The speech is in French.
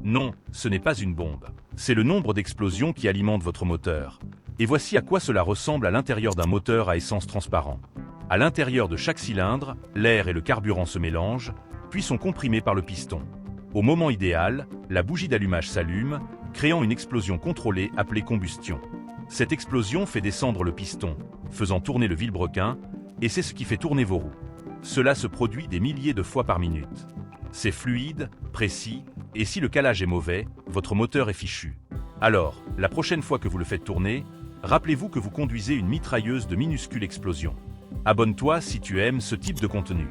Non, ce n'est pas une bombe. C'est le nombre d'explosions qui alimentent votre moteur. Et voici à quoi cela ressemble à l'intérieur d'un moteur à essence transparent. À l'intérieur de chaque cylindre, l'air et le carburant se mélangent, puis sont comprimés par le piston. Au moment idéal, la bougie d'allumage s'allume, créant une explosion contrôlée appelée combustion. Cette explosion fait descendre le piston, faisant tourner le vilebrequin, et c'est ce qui fait tourner vos roues. Cela se produit des milliers de fois par minute. C'est fluide, précis, et si le calage est mauvais, votre moteur est fichu. Alors, la prochaine fois que vous le faites tourner, rappelez-vous que vous conduisez une mitrailleuse de minuscules explosions. Abonne-toi si tu aimes ce type de contenu.